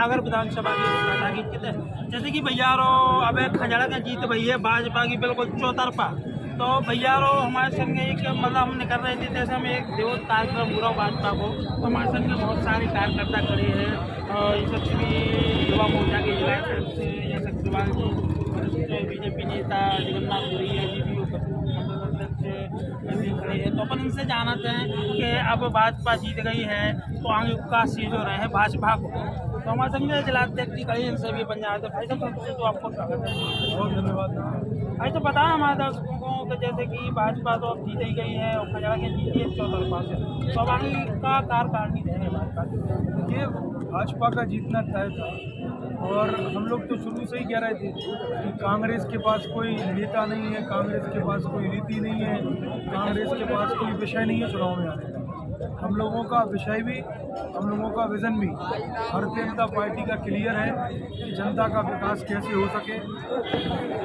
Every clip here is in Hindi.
सागर विधानसभा की स्थापना की कितने जैसे कि भैया रो अब खजड़ा का जीत भई है भाजपा की बिल्कुल चौतरफा। तो भैया रो हमारे संग एक मतलब हमने कर रहे थे जैसे हम एक देवोत कार्यक्रम हो रहा भाजपा को, तो हमारे संग में बहुत सारे कार्यकर्ता खड़े हैं और यशस्वी युवा मोर्चा के जिला अध्यक्ष यशस्वीलाल जी, बीजेपी नेता जगन्नाथ गुरिया जी भी खड़े हैं। तो अपन इनसे जानते हैं कि अब भाजपा जीत गई है तो आगे का सीट जो रहे हैं भाजपा को। तो हमारे संग जिला अध्यक्ष जी खड़े इनसे भी बन जाते हैं। भाई साहब सबसे तो आपको स्वागत है, बहुत धन्यवाद। भाई तो बताएं हमारे दर्शकों को कि जैसे कि भाजपा तो अब जीत ही गई है और खजड़ा के जीती है चौतरफा से, तो आगे का कार्यकारिणी रहेगा भाजपा की। ये भाजपा का जीतना तय था और हम लोग तो शुरू से ही कह रहे थे कि कांग्रेस के पास कोई नेता नहीं है, कांग्रेस के पास कोई नीति नहीं है, कांग्रेस के पास कोई विषय नहीं है चुनाव में आने का। हम लोगों का विषय भी, हम लोगों का विज़न भी भारतीय जनता पार्टी का क्लियर है कि जनता का विकास कैसे हो सके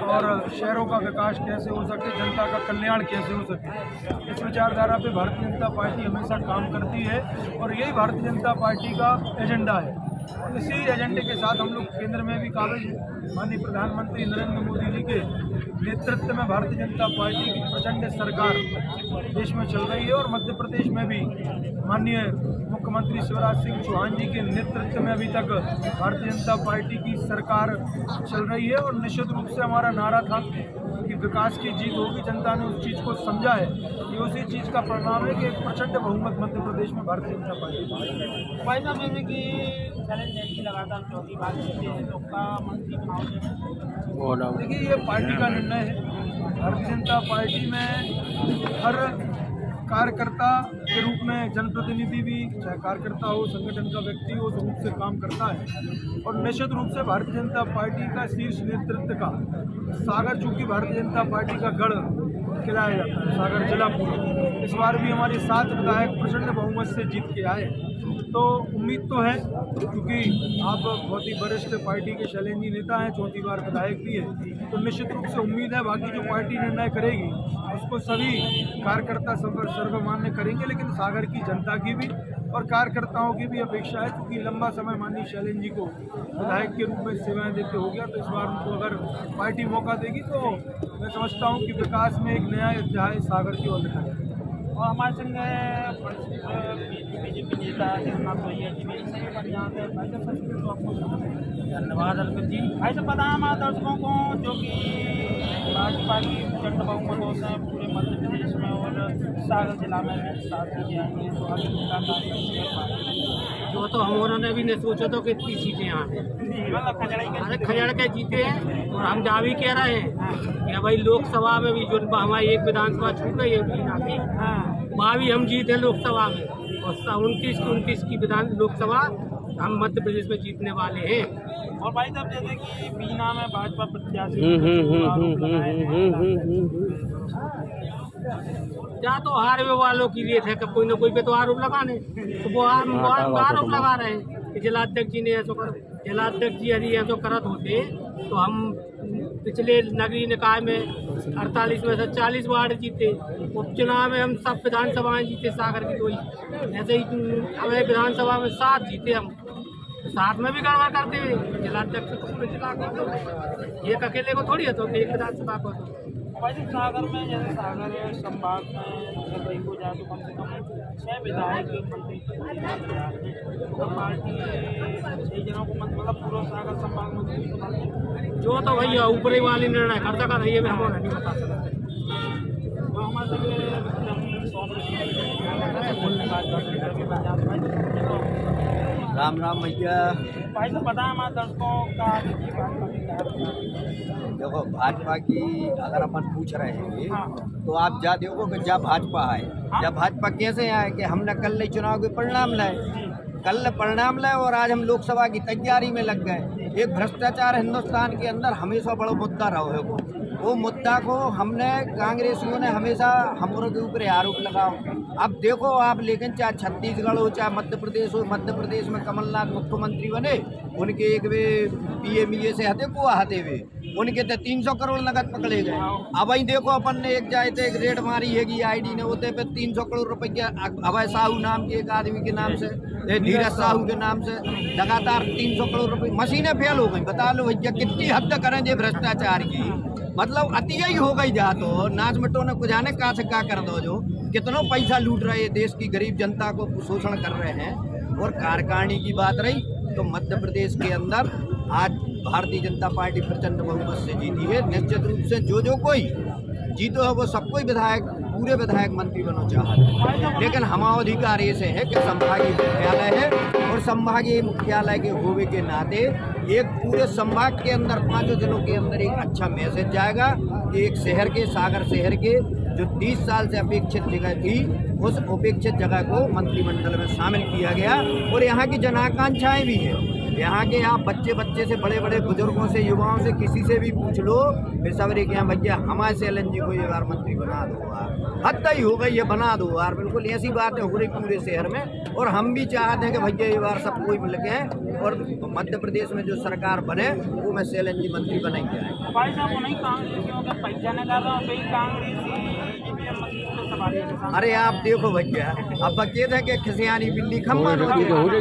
और शहरों का विकास कैसे हो सके, जनता का कल्याण कैसे हो सके। इस विचारधारा पे भारतीय जनता पार्टी हमेशा काम करती है और यही भारतीय जनता पार्टी का एजेंडा है। इसी एजेंडे के साथ हम लोग केंद्र में भी काबिज माननीय प्रधानमंत्री नरेंद्र मोदी जी के नेतृत्व में भारतीय जनता पार्टी की प्रचंड सरकार देश में चल रही है और मध्य प्रदेश में भी माननीय मुख्यमंत्री शिवराज सिंह चौहान जी के नेतृत्व में अभी तक भारतीय जनता पार्टी की सरकार चल रही है। और निश्चित रूप से हमारा नारा था कि विकास की जीत होगी, जनता ने उस चीज़ को समझा है। ये उसी चीज़ का परिणाम है कि एक प्रचंड बहुमत मध्य प्रदेश में भारतीय जनता पार्टी। भाई साहब जैसे कि चैलेंज लगातार चौथी बार जीते हैं तो का मंत्री चुनाव देखिए ये पार्टी का निर्णय है। भारतीय जनता पार्टी में हर कार्यकर्ता के रूप में जनप्रतिनिधि भी, चाहे कार्यकर्ता हो, संगठन का व्यक्ति हो, रूप से काम करता है। और निश्चित रूप से भारतीय जनता पार्टी का शीर्ष नेतृत्व का सागर, चूँकि भारतीय जनता पार्टी का गढ़ खिलाया जाता है सागर जिला पूरा, इस बार भी हमारे 7 विधायक प्रचंड बहुमत से जीत के आए। तो उम्मीद तो है, क्योंकि आप बहुत ही वरिष्ठ पार्टी के शैलेंद्र नेता हैं, चौथी बार विधायक भी है, तो निश्चित रूप से उम्मीद है बाकी जो पार्टी निर्णय करेगी उसको सभी कार्यकर्ता सर्वमान्य करेंगे। लेकिन सागर की जनता की भी और कार्यकर्ताओं की भी अपेक्षा है, क्योंकि लंबा समय माननीय शैलेंद्र जी को विधायक के रूप में सेवाएं देते हो गया, तो इस बार उनको अगर पार्टी मौका देगी तो मैं समझता हूँ कि विकास में एक नया अध्याय सागर की ओर लिखा जाएगा। और हमारे संग बीजेपी नेता जगन्नाथ गुरिया जी भी इनसे बन जाते हैं। भाई साहब सबसे तो आपको धन्यवाद अर्पित जी। भाई साहब बताएं हमारे दर्शकों को जो कि भाजपा की प्रचंड बहुमत है पूरे मध्य प्रदेश में और सागर जिला में भी 7 सीटें आई हैं, तो आगे का कार्य जो तो हम उन्होंने भी नहीं सोचा तो कितनी सीटें यहाँ हैं, मतलब खजड़ के जीते हैं। और हम जा भी कह रहे हैं कि भाई लोकसभा में भी जो हमारी एक विधानसभा छूट गई है बीना की, वहाँ भी हम जीते लोकसभा में, और 29 की विधान लोकसभा हम मध्य प्रदेश में जीतने वाले हैं। और भाई साहब जैसे कि बीना में भाजपा प्रत्याशी या तो हारवे वालों की रेत है कि कोई ना कोई पे तो आरोप लगाने, तो वो आरोप लगा रहे हैं कि जिलाध्यक्ष जी ने ऐसा कर, जिलाध्यक्ष जी यदि ऐसा करत होते तो हम पिछले नगरीय निकाय में 48 में से 40 वार्ड जीते, उपचुनाव में हम सब विधानसभाएं जीते सागर की, कोई ऐसे ही हमें विधानसभा में 7 जीते हम, 7 में भी गड़बड़ करते हुए जिलाध्यक्ष को पूरे जिला को एक अकेले को थोड़ी है, तो एक विधानसभा को। वैसे सागर में जैसे सागर संभाग में अगर देखो जाए तो कम से कम 6 विधायक मंत्री तो पार्टी 6 जनों को मतलब पूरा सागर संभाग में जो तो भैया ऊपरी वाली निर्णय कर सका रही है, हमें नहीं बता सकते। तो हमारे राम राम भैया। भाई तो पता है हमारे दर्शकों का देखो भाजपा की अगर अपन पूछ रहे हैं तो आप जा देखो कि जब भाजपा आए, जब भाजपा कैसे आए कि हमने कल चुनाव के परिणाम लाए, कल परिणाम लाए और आज हम लोकसभा की तैयारी में लग गए। एक भ्रष्टाचार हिंदुस्तान के अंदर हमेशा बड़ा मुद्दा रहा है, वो मुद्दा को हमने कांग्रेसियों ने हमेशा हमारे के ऊपर आरोप लगाओ। अब देखो आप, लेकिन चाहे छत्तीसगढ़ हो चाहे मध्य प्रदेश हो, मध्य प्रदेश में कमलनाथ मुख्यमंत्री बने, उनके एक वे पीएमईए से हटे को हटे हुए, उनके तो 300 करोड़ नगद पकड़े गए। अब वही देखो अपन ने एक जाए थे, एक रेड मारी हैगी आईडी ने, होते पे 300 करोड़ रुपया अभय साहू नाम के एक आदमी के नाम से, धीरज साहू के नाम से लगातार 300 करोड़ रुपए। मशीनें फेल हो गई। बता लो भैया कितनी हद तक करें ये भ्रष्टाचार की, मतलब अति ही हो गई जा। तो नाच मटो ने कुछ जाने कहाँ से क्या कर दो, जो कितनों पैसा लूट रहे हैं, देश की गरीब जनता को शोषण कर रहे हैं। और कार्यकारिणी की बात रही तो मध्य प्रदेश के अंदर आज भारतीय जनता पार्टी प्रचंड बहुमत से जीती है। निश्चित रूप से जो कोई जीतो है वो सबको ही विधायक, पूरे विधायक मंत्री बनना चाहते हैं। लेकिन हमारा अधिकार ऐसे है कि संभागीय मुख्यालय है और संभागीय मुख्यालय के होने के नाते एक पूरे संभाग के अंदर 5 जिलों के अंदर एक अच्छा मैसेज जाएगा कि एक शहर के, सागर शहर के जो 30 साल से अपेक्षित जगह थी, उस अपेक्षित जगह को मंत्रिमंडल में शामिल किया गया। और यहाँ की जन आकांक्षाएं भी हैं। यहाँ के आप बच्चे से, बड़े बड़े बुजुर्गों से, युवाओं से, किसी से भी पूछ लो, वे सबरे के यहाँ भैया हमारे SLNG को ये बार मंत्री बना दो यार, हद ही हो गई है, बना दो यार। बिल्कुल ऐसी बात है हो रही पूरे शहर में। और हम भी चाहते हैं कि भैया ये बार सब कोई मिल के और मध्य प्रदेश में जो सरकार बने वो में SLNG मंत्री बनाएंगे। भाई साहब नहीं कांग्रेसियों का पहचाने कर रहा हूँ, कांग्रेसी अरे आप देखो भैया, अब बकेत है कि खिसियानी बिल्ली खम्मा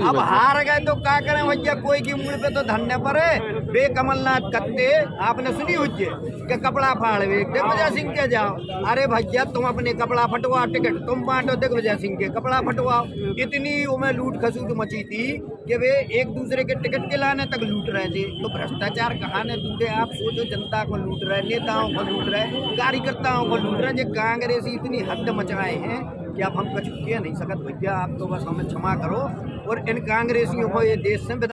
अब हार गए तो क्या करें भैया, कोई की मुड़ पे तो धरने पर है। बे कमलनाथ कत्ते आपने सुनी हुई कि कपड़ा फाड़ वे दिग्विजय सिंह के जाओ। अरे भैया तुम अपने कपड़ा फटवाओ, टिकट तुम बांटो दिग्विजय सिंह के, कपड़ा फटवाओ। इतनी उमें लूट खसूट मची थी कि वे एक दूसरे के टिकट के लाने तक लूट रहे थे। तो भ्रष्टाचार कहाँ ने लूटे आप सोचो, जनता को लूट रहे, नेताओं को लूट रहे, कार्यकर्ताओं को लूट रहे। जो कांग्रेसी इतनी हद मचाए हैं कि अब हम कुछ कह नहीं सकते भैया, आप तो बस हमें क्षमा करो। और इन कांग्रेसियों को ये देश से